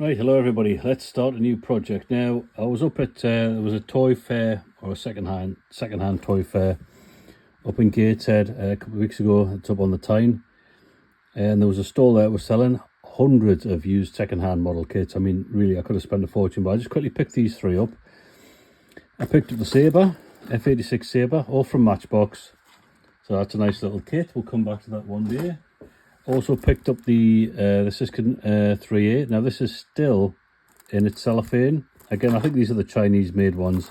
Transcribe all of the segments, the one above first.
Right, hello everybody. Let's start a new project. Now, I was up at there was a toy fair or a second-hand toy fair up in Gateshead a couple of weeks ago. It's up on the Tyne, and there was a stall there that was selling hundreds of used second-hand model kits. I mean, really, I could have spent a fortune, but I just quickly picked these three up. I picked up the Sabre, F86 Sabre, all from Matchbox. So that's a nice little kit. We'll come back to that one day. Also picked up the Siskin 3A. Now this is still in its cellophane. Again, I think these are the Chinese made ones.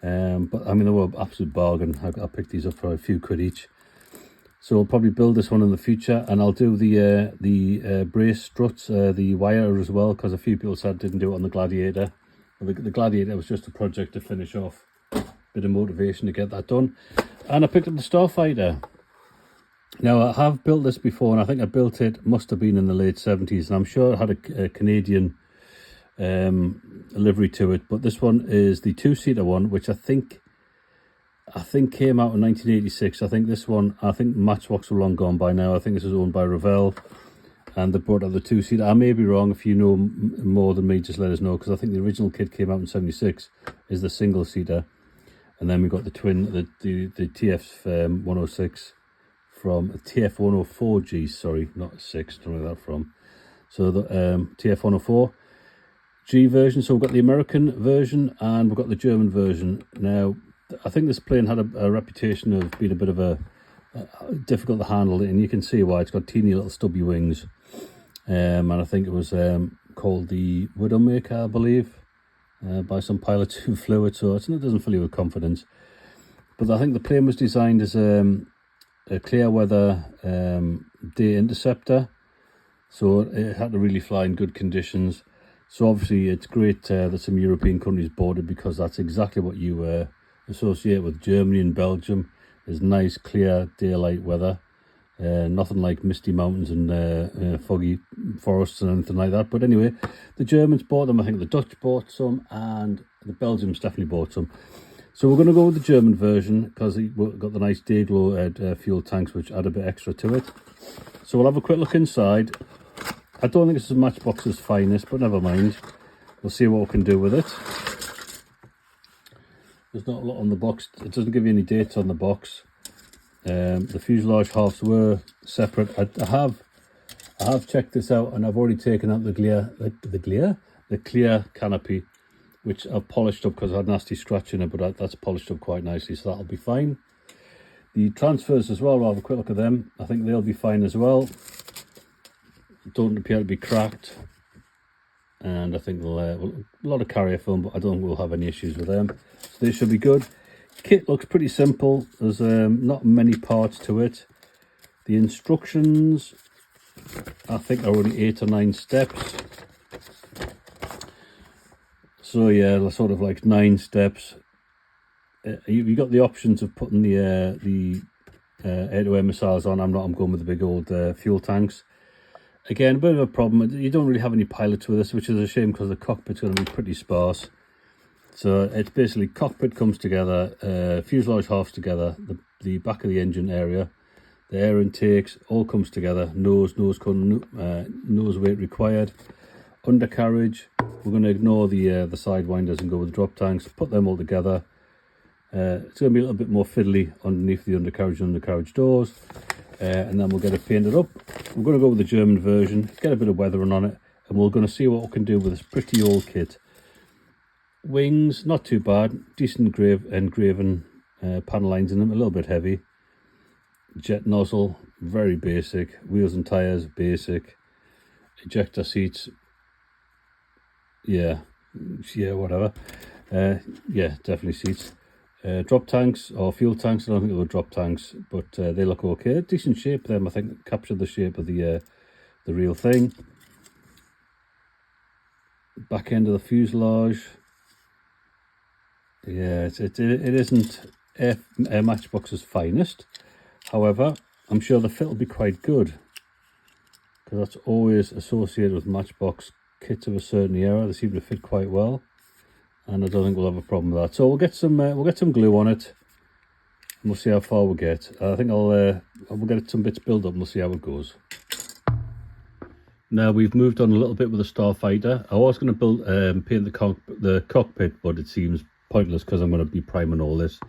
But I mean, they were an absolute bargain. I picked these up for a few quid each. So I'll probably build this one in the future, and I'll do the brace struts, the wire as well, because a few people said didn't do it on the Gladiator. Well, the Gladiator was just a project to finish off. Bit of motivation to get that done. And I picked up the Starfighter. Now, I have built this before, and I think I built it, must have been in the late 70s, and I'm sure it had a Canadian livery to it, but this one is the two-seater one, which I think came out in 1986. I think Matchbox were long gone by now. I think this is owned by Revell, and they brought out the two-seater. I may be wrong. If you know more than me, just let us know, because I think the original kit came out in 76, is the single-seater, and then we got the twin, the TF106, from TF104G, sorry, not 6, don't know where that from. So the TF104G version. So we've got the American version and we've got the German version. Now, I think this plane had a reputation of being a bit of a difficult to handle, and you can see why. It's got teeny little stubby wings. And I think it was called the Widowmaker, I believe, by some pilots who flew it. So it doesn't fill you with confidence. But I think the plane was designed as a clear weather day interceptor, so it had to really fly in good conditions. So obviously it's great that some European countries bought it, because that's exactly what you associate with Germany and Belgium, is nice clear daylight weather, nothing like misty mountains and foggy forests and anything like that. But anyway, the Germans bought them, I think the Dutch bought some, and the Belgians definitely bought some. So we're going to go with the German version, because we've got the nice Dayglow fuel tanks, which add a bit extra to it. So we'll have a quick look inside. I don't think this is Matchbox's finest, but never mind. We'll see what we can do with it. There's not a lot on the box. It doesn't give you any dates on the box. The fuselage halves were separate. I have checked this out, and I've already taken out the clear canopy, which I've polished up because I had a nasty scratch in it, but that's polished up quite nicely, so that'll be fine. The transfers as well, we'll have a quick look at them. I think they'll be fine as well. Don't appear to be cracked, and I think they'll a lot of carrier film, but I don't think we'll have any issues with them, so they should be good. Kit looks pretty simple. There's not many parts to it. The instructions, I think, are only 8 or 9 steps. So yeah, they're sort of like 9 steps. You got the options of putting the air-to-air missiles on. I'm going with the big old fuel tanks. Again, a bit of a problem. You don't really have any pilots with this, which is a shame, because the cockpit's going to be pretty sparse. So it's basically cockpit comes together, fuselage halves together, the back of the engine area, the air intakes all comes together. Nose weight required. Undercarriage, we're going to ignore the sidewinders and go with the drop tanks, put them all together. It's going to be a little bit more fiddly underneath the undercarriage and undercarriage doors, and then we'll get it painted up. We're going to go with the German version, get a bit of weathering on it, and we're going to see what we can do with this pretty old kit. Wings, not too bad, decent engraven panel lines in them, a little bit heavy. Jet nozzle, very basic. Wheels and tyres, basic. Ejector seats, yeah, whatever. Yeah, definitely seats. Drop tanks or fuel tanks, I don't think they were drop tanks, but they look okay. Decent shape them, I think, captured the shape of the real thing. Back end of the fuselage. Yeah, it isn't Matchbox's finest. However, I'm sure the fit will be quite good, because that's always associated with Matchbox kits of a certain era. They seem to fit quite well, and I don't think we'll have a problem with that. So we'll get some glue on it, and we'll see how far we get. I think we'll get some bits built up and we'll see how it goes. Now we've moved on a little bit with the Starfighter. I was going to build paint the cockpit, but it seems pointless because I'm going to be priming all this,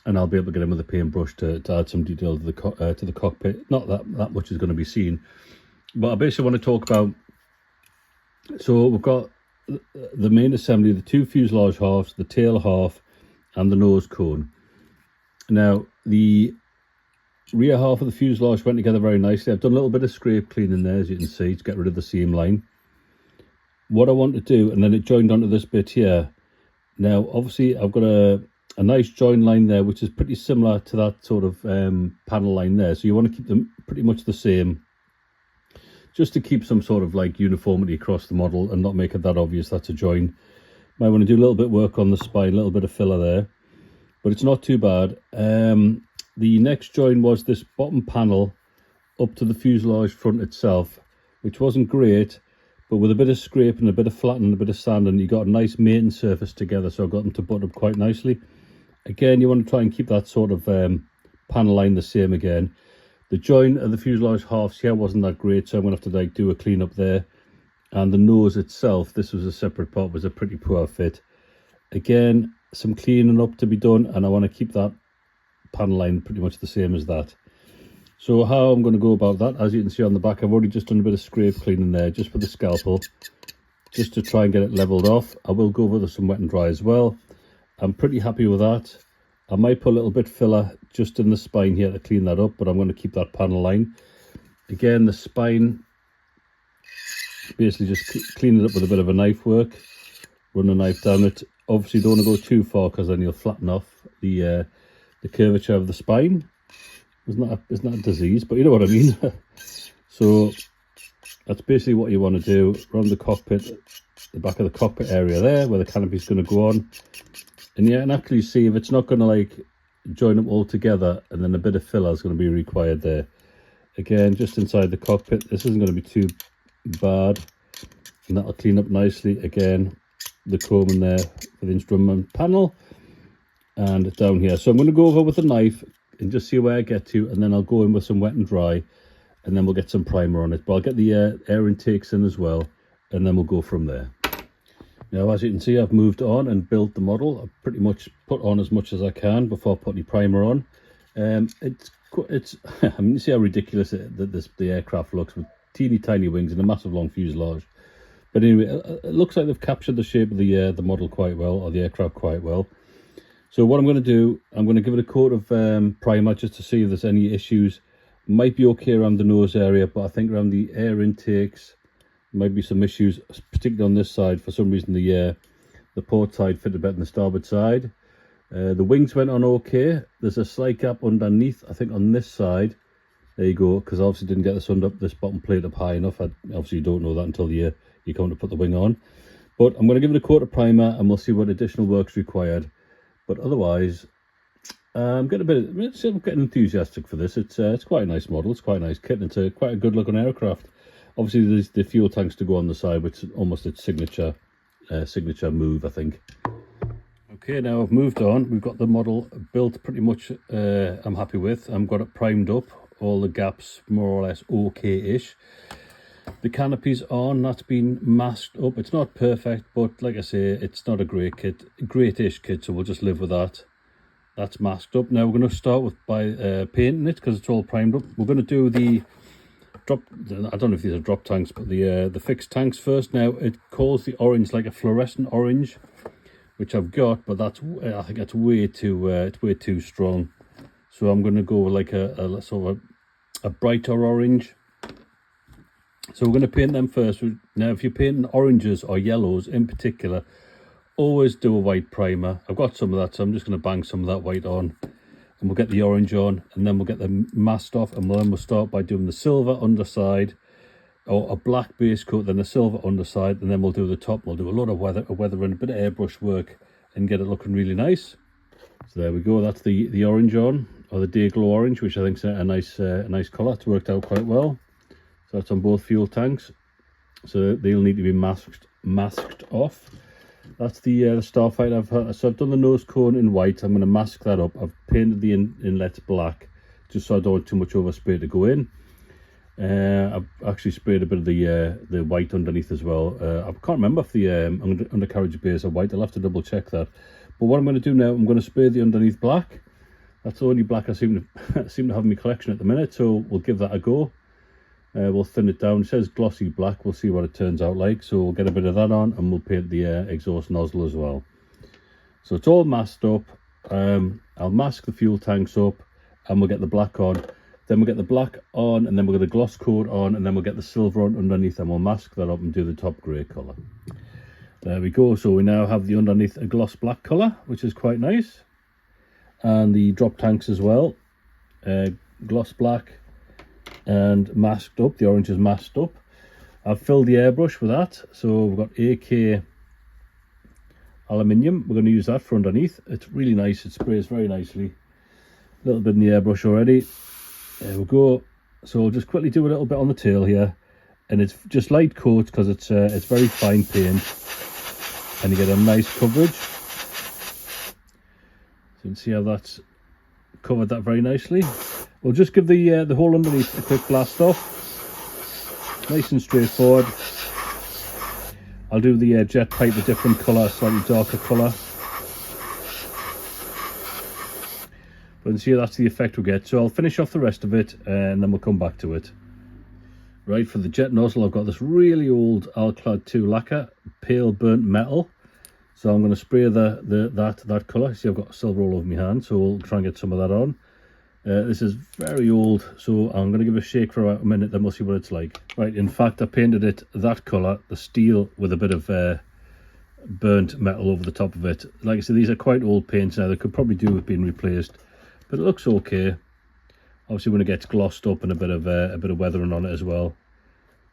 and I'll be able to get in with a paintbrush to add some detail to the cockpit. Not that much is going to be seen, but I basically want to talk about. So we've got the main assembly, the two fuselage halves, the tail half, and the nose cone. Now the rear half of the fuselage went together very nicely. I've done a little bit of scrape cleaning there, as you can see, to get rid of the seam line. What I want to do, and then it joined onto this bit here. Now, obviously, I've got a nice join line there, which is pretty similar to that sort of panel line there. So you want to keep them pretty much the same, just to keep some sort of like uniformity across the model and not make it that obvious that's a join. Might want to do a little bit of work on the spine, a little bit of filler there, but it's not too bad. The next join was this bottom panel up to the fuselage front itself, which wasn't great, but with a bit of scrape and a bit of flattening, a bit of sanding, you got a nice mating surface together, so I got them to butt up quite nicely. Again, you want to try and keep that sort of panel line the same again. The join of the fuselage halves here wasn't that great, so I'm going to have to like do a clean up there. And the nose itself, this was a separate part, was a pretty poor fit. Again, some cleaning up to be done, and I want to keep that panel line pretty much the same as that. So how I'm going to go about that, as you can see on the back, I've already just done a bit of scrape cleaning there, just with the scalpel, just to try and get it leveled off. I will go over some wet and dry as well. I'm pretty happy with that. I might put a little bit filler just in the spine here to clean that up, but I'm going to keep that panel line. Again, the spine, basically just clean it up with a bit of a knife work, run a knife down it. Obviously don't want to go too far because then you'll flatten off the curvature of the spine. It's not a disease, but you know what I mean. So that's basically what you want to do around the cockpit, the back of the cockpit area there where the canopy is going to go on. And yeah, and actually see if it's not going to like join them all together, and then a bit of filler is going to be required there. Again, just inside the cockpit, this isn't going to be too bad, and that'll clean up nicely. Again, the comb in there for the instrument panel, and down here. So I'm going to go over with a knife and just see where I get to, and then I'll go in with some wet and dry, and then we'll get some primer on it. But I'll get the air intakes in as well, and then we'll go from there. Now, as you can see, I've moved on and built the model. I've pretty much put on as much as I can before putting the primer on. It's I mean, you see how ridiculous the aircraft looks with teeny tiny wings and a massive long fuselage. But anyway, it looks like they've captured the shape of the model quite well, or the aircraft quite well. So what I'm going to do, I'm going to give it a coat of primer just to see if there's any issues. Might be okay around the nose area, but I think around the air intakes might be some issues, particularly on this side. For some reason the port side fitted better than the starboard side. The wings went on okay. There's a slight gap underneath, I think on this side. There you go, because I obviously didn't get this bottom plate up high enough. Obviously you don't know that until you come to put the wing on. But I'm going to give it a coat of primer, and we'll see what additional work's required. But otherwise, I'm getting enthusiastic for this. It's quite a nice model. It's quite a nice kit, and it's quite a good looking aircraft. Obviously, there's the fuel tanks to go on the side, which is almost its signature move, I think. Okay, now I've moved on. We've got the model built pretty much. I'm happy with. I've got it primed up. All the gaps more or less okay-ish. The canopy's on. That's been masked up. It's not perfect, but like I say, it's not a great kit, great-ish kit. So we'll just live with that. That's masked up. Now we're going to start by painting it because it's all primed up. We're going to do the drop. I don't know if these are drop tanks, but the fixed tanks first. Now it calls the orange like a fluorescent orange, which I've got, but I think that's way too strong. So I'm going to go with like a sort of a brighter orange. So we're going to paint them first. Now, if you're painting oranges or yellows in particular, always do a white primer. I've got some of that, so I'm just going to bang some of that white on, and we'll get the orange on, and then we'll get the masked off, and then we'll start by doing the silver underside, or a black base coat, then a silver underside, and then we'll do the top. We'll do a lot of weather and a bit of airbrush work and get it looking really nice. So there we go. That's the orange on, or the day glow orange, which I think is a nice colour. It's worked out quite well. So that's on both fuel tanks. So they'll need to be masked off. That's the Starfighter. So I've done the nose cone in white. I'm going to mask that up. I've painted the inlets black, just so I don't want too much overspray to go in. I've actually sprayed a bit of the white underneath as well. I can't remember if the undercarriage base are white. I'll have to double check that. But what I'm going to do now, I'm going to spray the underneath black. That's the only black I seem to have in my collection at the minute, so we'll give that a go. We'll thin it down. It says glossy black. We'll see what it turns out like. So we'll get a bit of that on, and we'll paint the exhaust nozzle as well. So it's all masked up. I'll mask the fuel tanks up, and we'll get the black on. Then we'll get the black on, and then we'll get the gloss coat on, and then we'll get the silver on underneath, and we'll mask that up and do the top grey colour. There we go. So we now have the underneath a gloss black colour, which is quite nice. And the drop tanks as well. Gloss black and masked up. The orange is masked up. I've filled the airbrush with that. So we've got AK aluminium. We're going to use that for underneath. It's really nice. It sprays very nicely. A little bit in the airbrush already. There we go. So I'll just quickly do a little bit on the tail here, and it's just light coat because it's very fine paint, and you get a nice coverage. So you can see how that's covered that very nicely. We'll just give the whole underneath a quick blast off. Nice and straightforward. I'll do the jet pipe a different colour, slightly darker colour. But you can see that's the effect we get. So I'll finish off the rest of it and then we'll come back to it. Right, for the jet nozzle, I've got this really old Alclad 2 lacquer, pale burnt metal. So I'm going to spray that colour. See, I've got silver all over my hand, so we'll try and get some of that on. This is very old, so I'm going to give it a shake for a minute, then we'll see what it's like. Right, in fact, I painted it that colour, the steel, with a bit of burnt metal over the top of it. Like I said, these are quite old paints now. They could probably do with being replaced. But it looks okay. Obviously when it gets glossed up and a bit of weathering on it as well,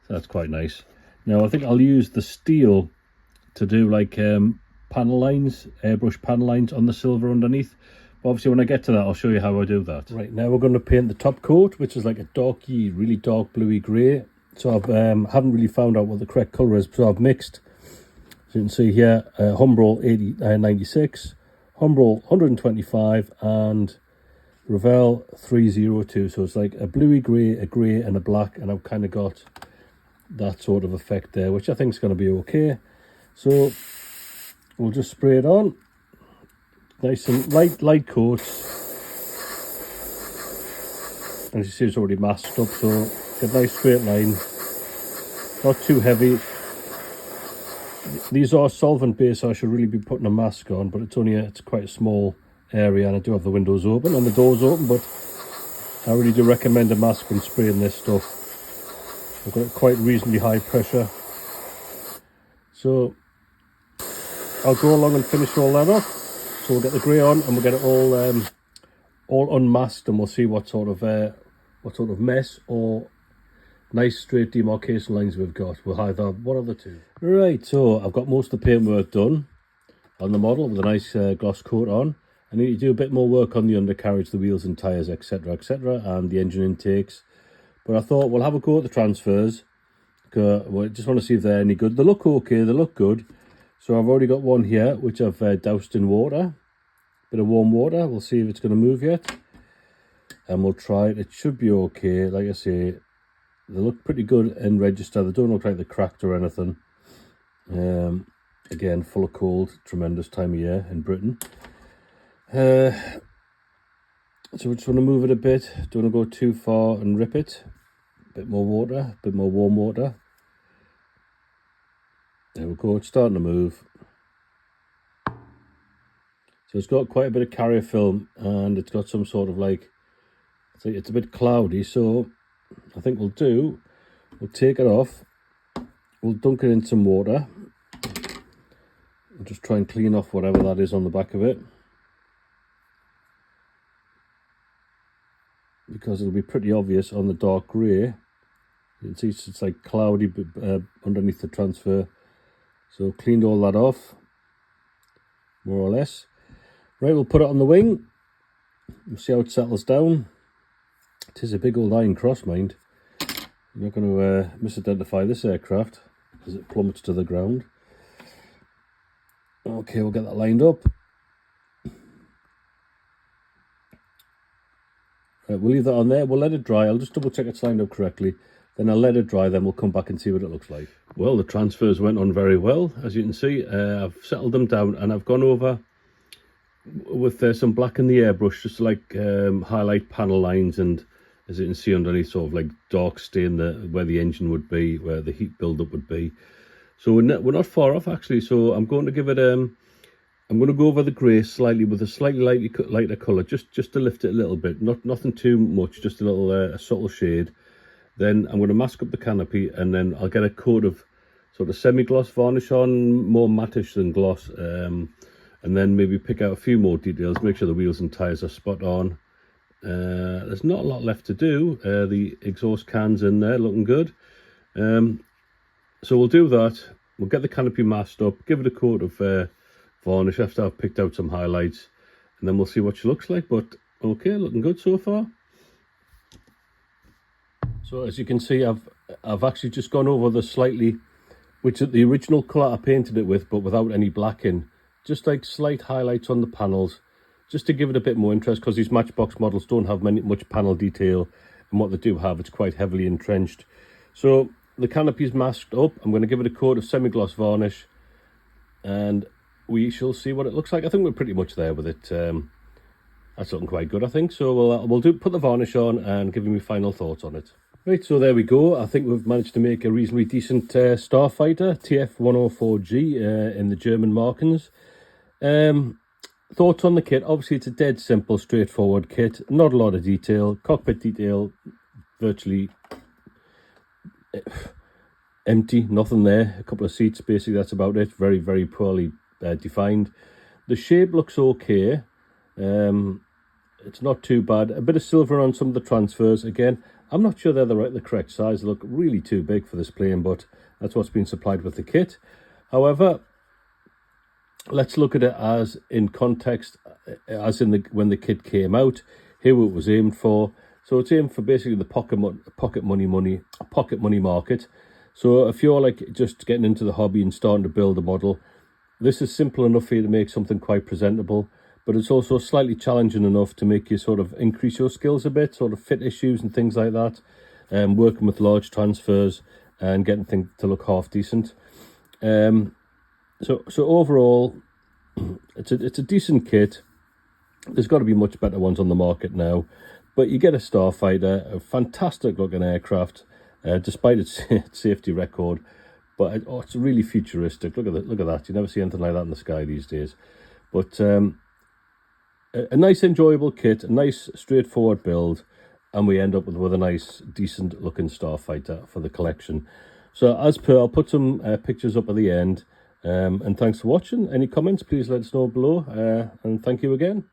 so that's quite nice. Now I think I'll use the steel to do like panel lines, airbrush panel lines on the silver underneath. But obviously when I get to that, I'll show you how I do that. Right, now we're going to paint the top coat, which is like a darky, really dark bluey grey. So I've haven't really found out what the correct colour is, so I've mixed. So you can see here, Humbrol 96, Humbrol 125, and Revell 302. So it's like a bluey grey, a grey and a black, and I've kind of got that sort of effect there, which I think is going to be okay. So we'll just spray it on. Nice and light coat. As you see, it's already masked up, so get a nice straight line. Not too heavy. These are solvent based, so I should really be putting a mask on, but it's quite a small area, and I do have the windows open and the doors open, but I really do recommend a mask when spraying this stuff. I've got quite reasonably high pressure, so I'll go along and finish all that off. So we'll get the grey on and we'll get it all unmasked, and we'll see what sort of mess or nice straight demarcation lines we've got. We'll either one of the two. Right, so I've got most of the paintwork done on the model with a nice gloss coat on. I need to do a bit more work on the undercarriage, the wheels and tyres, etc, and the engine intakes. But I thought we'll have a go at the transfers. I just want to see if they're any good. They look okay, they look good. So I've already got one here, which I've doused in water. Bit of warm water. We'll see if it's going to move yet. And we'll try it. It should be okay. Like I say, they look pretty good in register. They don't look like they're cracked or anything. Again, full of cold. Tremendous time of year in Britain. So we just want to move it a bit. Don't want to go too far and rip it. A bit more water, a bit more warm water. There we go, it's starting to move. So it's got quite a bit of carrier film, and it's got some sort of like, it's a bit cloudy, so I think we'll take it off. We'll dunk it in some water. We'll just try and clean off whatever that is on the back of it, because it'll be pretty obvious on the dark grey. You can see it's like cloudy underneath the transfer. So cleaned all that off, more or less. Right, we'll put it on the wing. We'll see how it settles down. It is a big old iron cross, mind. I'm not going to misidentify this aircraft as it plummets to the ground. Okay, we'll get that lined up. Right, we'll leave that on there. We'll let it dry. I'll just double check it's lined up correctly. then I'll let it dry, then we'll come back and see what it looks like. Well, the transfers went on very well, as you can see. I've settled them down and I've gone over with some black in the airbrush just to like highlight panel lines, and as you can see underneath, sort of like dark stain where the engine would be, where the heat buildup would be. So we're not far off actually. So I'm going to give it I'm going to go over the grey slightly with a slightly lighter colour, just to lift it a little bit, nothing too much, just a little a subtle shade. Then I'm going to mask up the canopy, and then I'll get a coat of sort of semi-gloss varnish on, more mattish than gloss, and then maybe pick out a few more details, make sure the wheels and tyres are spot on. There's not a lot left to do. The exhaust cans in there looking good. So we'll do that. We'll get the canopy masked up, give it a coat of varnish after I've picked out some highlights, and then we'll see what she looks like. But okay, looking good so far. So as you can see, I've actually just gone over the slightly, which is the original colour I painted it with, but without any black in. Just like slight highlights on the panels, just to give it a bit more interest, because these Matchbox models don't have much panel detail, and what they do have, it's quite heavily entrenched. So the canopy's masked up. I'm going to give it a coat of semi-gloss varnish, and we shall see what it looks like. I think we're pretty much there with it. That's looking quite good, I think. So we'll put the varnish on and give you my final thoughts on it. Right, so there we go. I think we've managed to make a reasonably decent Starfighter, TF104G in the German markings. Thoughts on the kit? Obviously, it's a dead simple, straightforward kit. Not a lot of detail. Cockpit detail, virtually empty, nothing there. A couple of seats, basically, that's about it. Very, very poorly defined. The shape looks okay. It's not too bad. A bit of silver on some of the transfers. Again, I'm not sure they're the correct size. They look really too big for this plane, but that's what's been supplied with the kit. However, let's look at it as in context, as in when the kit came out. Here what it was aimed for. So it's aimed for basically the pocket money market. So if you're like just getting into the hobby and starting to build a model, this is simple enough for you to make something quite presentable, but it's also slightly challenging enough to make you sort of increase your skills a bit, sort of fit issues and things like that, working with large transfers and getting things to look half decent. So overall, it's a decent kit. There's got to be much better ones on the market now, but you get a Starfighter, a fantastic looking aircraft, despite its safety record. But it's really futuristic. Look at that. You never see anything like that in the sky these days. But a nice, enjoyable kit, a nice, straightforward build, and we end up with a nice, decent looking Starfighter for the collection. So as per, I'll put some pictures up at the end. And thanks for watching. Any comments, please let us know below. And thank you again.